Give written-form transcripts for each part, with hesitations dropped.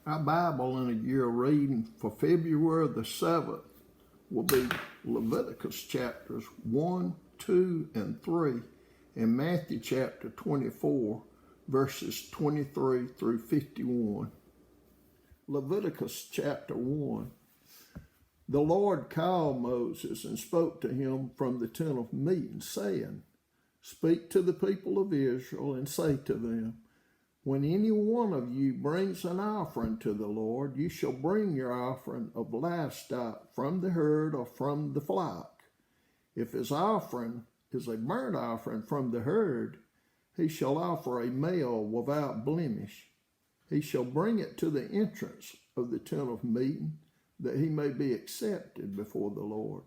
Our Bible in a year reading for February the 7th will be Leviticus chapters 1, 2, and 3, and Matthew chapter 24, verses 23 through 51. Leviticus chapter 1. The Lord called Moses and spoke to him from the tent of meeting, saying, Speak to the people of Israel and say to them, When any one of you brings an offering to the Lord, you shall bring your offering of livestock from the herd or from the flock. If his offering is a burnt offering from the herd, he shall offer a male without blemish. He shall bring it to the entrance of the tent of meeting, that he may be accepted before the Lord.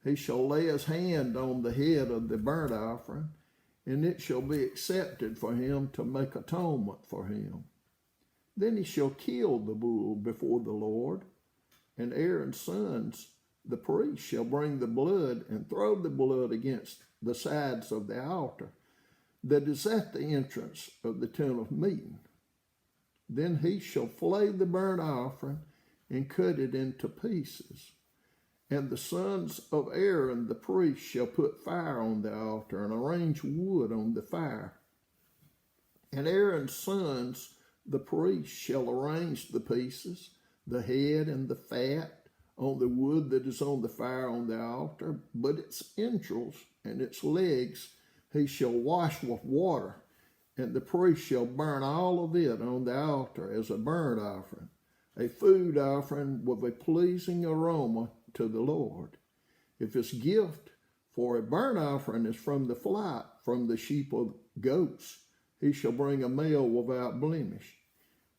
He shall lay his hand on the head of the burnt offering, and it shall be accepted for him to make atonement for him. Then he shall kill the bull before the Lord, and Aaron's sons, the priests, shall bring the blood and throw the blood against the sides of the altar that is at the entrance of the tent of meeting. Then he shall flay the burnt offering and cut it into pieces. And the sons of Aaron the priest shall put fire on the altar and arrange wood on the fire. And Aaron's sons, the priests, shall arrange the pieces, the head and the fat, on the wood that is on the fire on the altar, but its entrails and its legs he shall wash with water, and the priest shall burn all of it on the altar as a burnt offering, a food offering with a pleasing aroma to the Lord. If his gift for a burnt offering is from the flock, from the sheep or goats, he shall bring a male without blemish,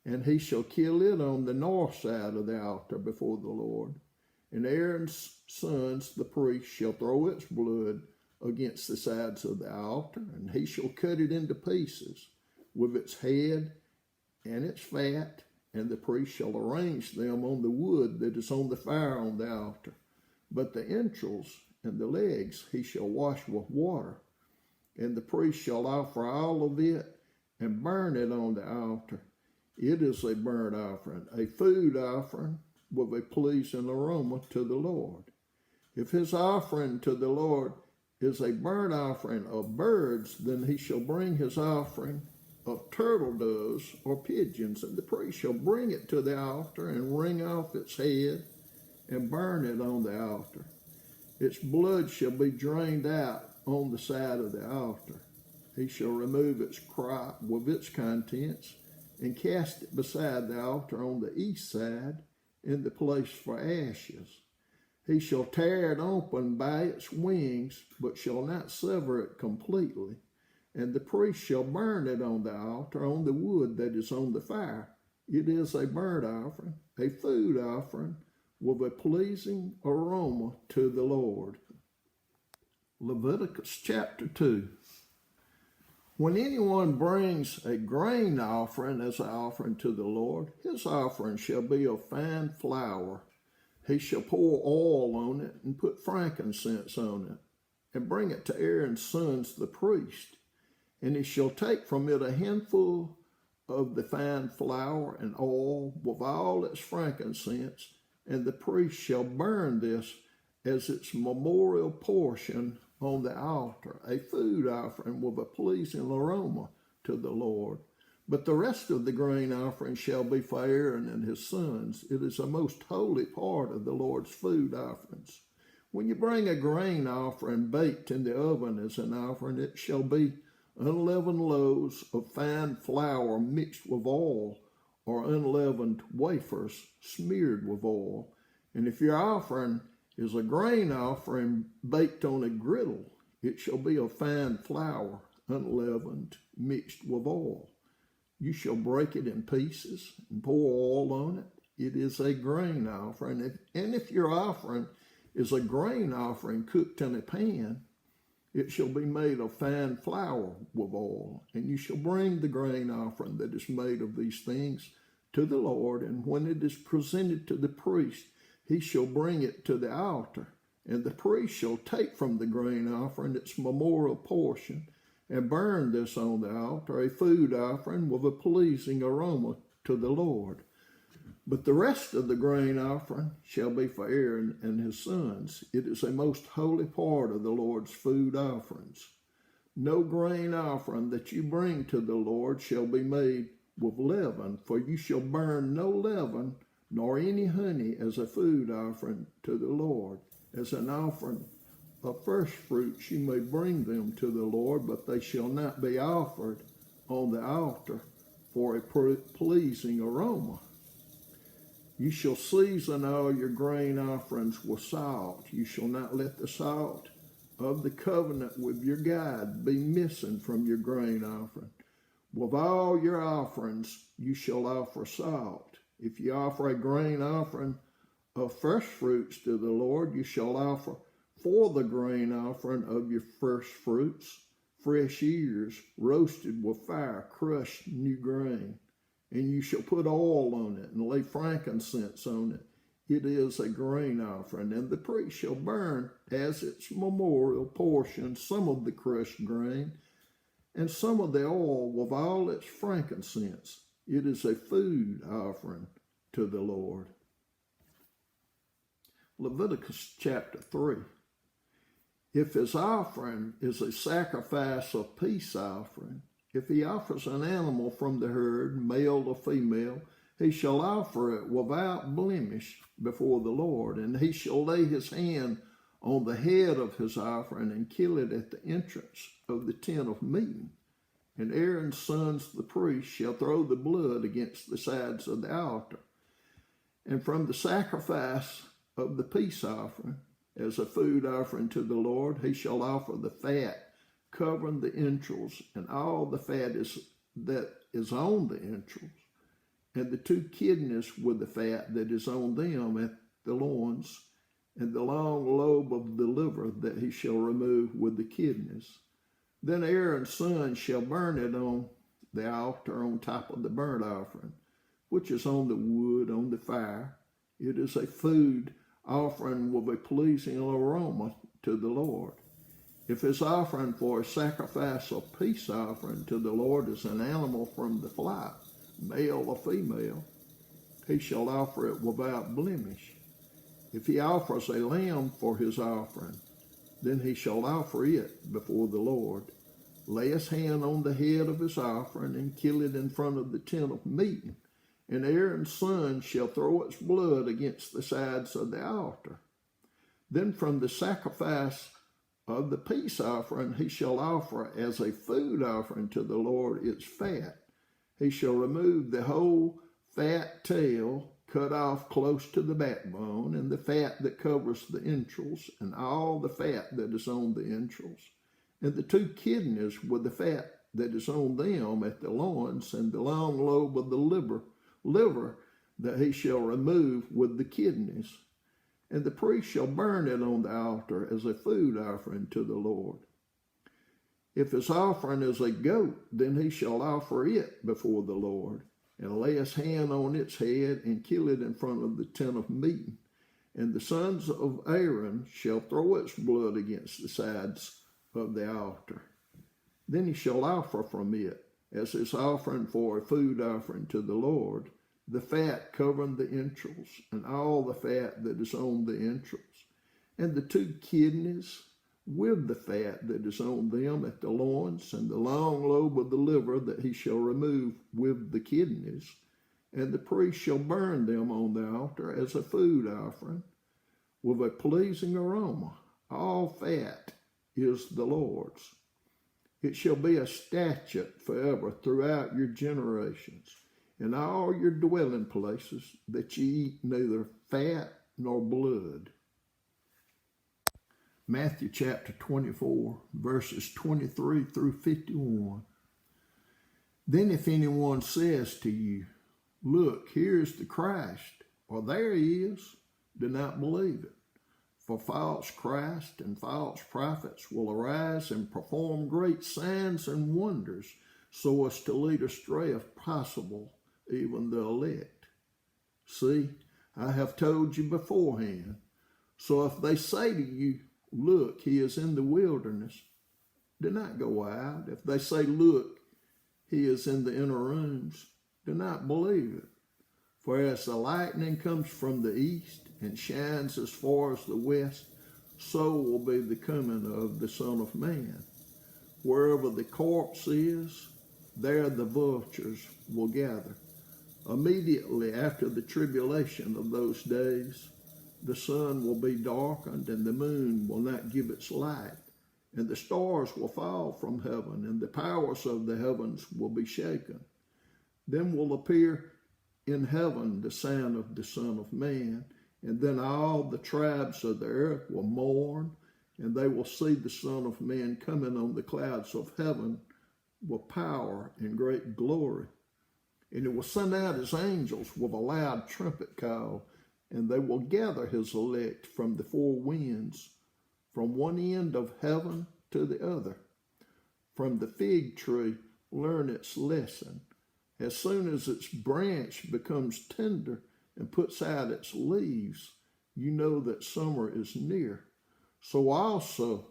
and he shall kill it on the north side of the altar before the Lord. And Aaron's sons, the priests, shall throw its blood against the sides of the altar, and he shall cut it into pieces with its head and its fat, and the priest shall arrange them on the wood that is on the fire on the altar. But the entrails and the legs he shall wash with water, and the priest shall offer all of it and burn it on the altar. It is a burnt offering, a food offering with a pleasing aroma to the Lord. If his offering to the Lord is a burnt offering of birds, then he shall bring his offering of turtle doves or pigeons, and the priest shall bring it to the altar and wring off its head and burn it on the altar. Its blood shall be drained out on the side of the altar. He shall remove its crop with its contents and cast it beside the altar on the east side in the place for ashes. He shall tear it open by its wings, but shall not sever it completely. And the priest shall burn it on the altar, on the wood that is on the fire. It is a burnt offering, a food offering, with a pleasing aroma to the Lord. Leviticus chapter 2. When anyone brings a grain offering as an offering to the Lord, his offering shall be of fine flour. He shall pour oil on it and put frankincense on it, and bring it to Aaron's sons the priest. And he shall take from it a handful of the fine flour and oil with all its frankincense, and the priest shall burn this as its memorial portion on the altar, a food offering with a pleasing aroma to the Lord. But the rest of the grain offering shall be for Aaron and his sons. It is a most holy part of the Lord's food offerings. When you bring a grain offering baked in the oven as an offering, it shall be unleavened loaves of fine flour mixed with oil, or unleavened wafers smeared with oil. And if your offering is a grain offering baked on a griddle, it shall be of fine flour, unleavened, mixed with oil. You shall break it in pieces and pour oil on it. It is a grain offering. And if your offering is a grain offering cooked in a pan, it shall be made of fine flour with oil. And you shall bring the grain offering that is made of these things to the Lord. And when it is presented to the priest, he shall bring it to the altar. And the priest shall take from the grain offering its memorial portion and burn this on the altar, a food offering with a pleasing aroma to the Lord. But the rest of the grain offering shall be for Aaron and his sons. It is a most holy part of the Lord's food offerings. No grain offering that you bring to the Lord shall be made with leaven, for you shall burn no leaven nor any honey as a food offering to the Lord. As an offering of first fruits you may bring them to the Lord, but they shall not be offered on the altar for a pleasing aroma. You shall season all your grain offerings with salt. You shall not let the salt of the covenant with your God be missing from your grain offering. With all your offerings you shall offer salt. If you offer a grain offering of first fruits to the Lord, you shall offer for the grain offering of your first fruits fresh ears roasted with fire, crushed new grain. And you shall put oil on it and lay frankincense on it. It is a grain offering, and the priest shall burn as its memorial portion some of the crushed grain and some of the oil with all its frankincense. It is a food offering to the Lord. Leviticus chapter 3. If his offering is a sacrifice of peace offering, if he offers an animal from the herd, male or female, he shall offer it without blemish before the Lord, and he shall lay his hand on the head of his offering and kill it at the entrance of the tent of meeting. And Aaron's sons, the priests, shall throw the blood against the sides of the altar. And from the sacrifice of the peace offering, as a food offering to the Lord, he shall offer the fat covering the entrails, and all the fat that is on the entrails, and the 2 kidneys with the fat that is on them at the loins, and the long lobe of the liver that he shall remove with the kidneys. Then Aaron's son shall burn it on the altar on top of the burnt offering, which is on the wood, on the fire. It is a food offering with a pleasing aroma to the Lord. If his offering for a sacrifice or peace offering to the Lord is an animal from the flock, male or female, he shall offer it without blemish. If he offers a lamb for his offering, then he shall offer it before the Lord. Lay his hand on the head of his offering and kill it in front of the tent of meeting. And Aaron's son shall throw its blood against the sides of the altar. Then from the sacrifice of the peace offering he shall offer as a food offering to the Lord its fat. He shall remove the whole fat tail, cut off close to the backbone, and the fat that covers the entrails, and all the fat that is on the entrails, and the 2 kidneys with the fat that is on them at the loins, and the long lobe of the liver that he shall remove with the kidneys. And the priest shall burn it on the altar as a food offering to the Lord. If his offering is a goat, then he shall offer it before the Lord, and lay his hand on its head and kill it in front of the tent of meeting. And the sons of Aaron shall throw its blood against the sides of the altar. Then he shall offer from it, as his offering for a food offering to the Lord, the fat covering the entrails, and all the fat that is on the entrails, and the 2 kidneys with the fat that is on them at the loins, and the long lobe of the liver that he shall remove with the kidneys. And the priest shall burn them on the altar as a food offering with a pleasing aroma. All fat is the Lord's. It shall be a statute forever throughout your generations, in all your dwelling places, that ye eat neither fat nor blood. Matthew chapter 24, verses 23 through 51. Then if anyone says to you, "Look, here is the Christ," or "There he is," do not believe it. For false Christ and false prophets will arise and perform great signs and wonders, so as to lead astray, if possible, even the elect. See, I have told you beforehand. So if they say to you, "Look, he is in the wilderness," do not go out. If they say, "Look, he is in the inner rooms," do not believe it. For as the lightning comes from the east and shines as far as the west, so will be the coming of the Son of Man. Wherever the corpse is, there the vultures will gather. Immediately after the tribulation of those days, the sun will be darkened, and the moon will not give its light, and the stars will fall from heaven, and the powers of the heavens will be shaken. Then will appear in heaven the sign of the Son of Man, and then all the tribes of the earth will mourn, and they will see the Son of Man coming on the clouds of heaven with power and great glory. And he will send out his angels with a loud trumpet call, and they will gather his elect from the four winds, from one end of heaven to the other. From the fig tree learn its lesson. As soon as its branch becomes tender and puts out its leaves, you know that summer is near. So also,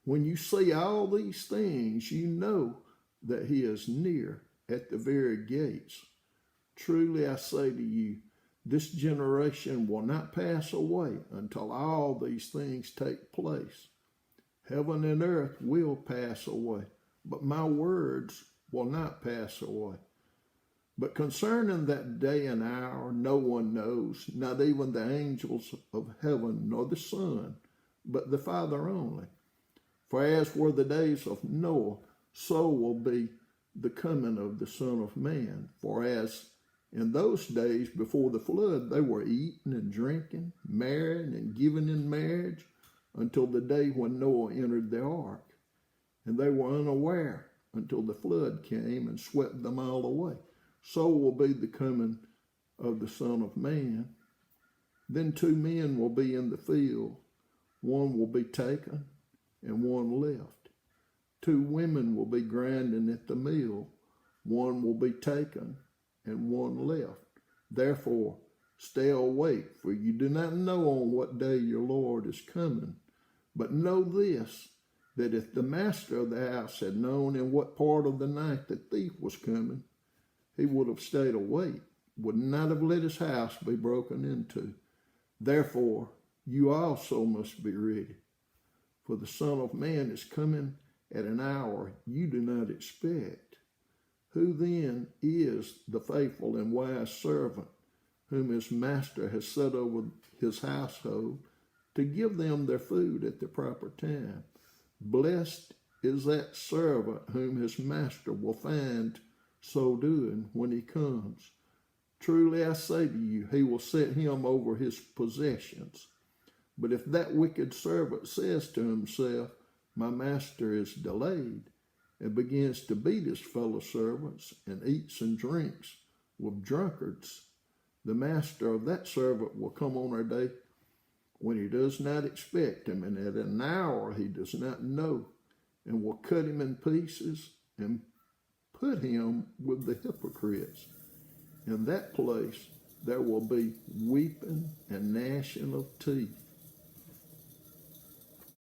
when you see all these things, you know that he is near at the very gates. Truly I say to you, this generation will not pass away until all these things take place. Heaven and earth will pass away, but my words will not pass away. But concerning that day and hour, no one knows, not even the angels of heaven, nor the Son, but the Father only. For as were the days of Noah, so will be the coming of the Son of Man. For as in those days before the flood, they were eating and drinking, marrying and giving in marriage, until the day when Noah entered the ark. And they were unaware until the flood came and swept them all away. So will be the coming of the Son of Man. Then two men will be in the field. One will be taken and one left. Two women will be grinding at the mill. One will be taken and one left. Therefore, stay awake, for you do not know on what day your Lord is coming. But know this, that if the master of the house had known in what part of the night the thief was coming, he would have stayed awake, would not have let his house be broken into. Therefore, you also must be ready, for the Son of Man is coming at an hour you do not expect. Who then is the faithful and wise servant whom his master has set over his household to give them their food at the proper time? Blessed is that servant whom his master will find so doing when he comes. Truly I say to you, he will set him over his possessions. But if that wicked servant says to himself, my master is delayed, and begins to beat his fellow servants and eats and drinks with drunkards, the master of that servant will come on a day when he does not expect him, and at an hour he does not know, and will cut him in pieces and put him with the hypocrites. In that place there will be weeping and gnashing of teeth.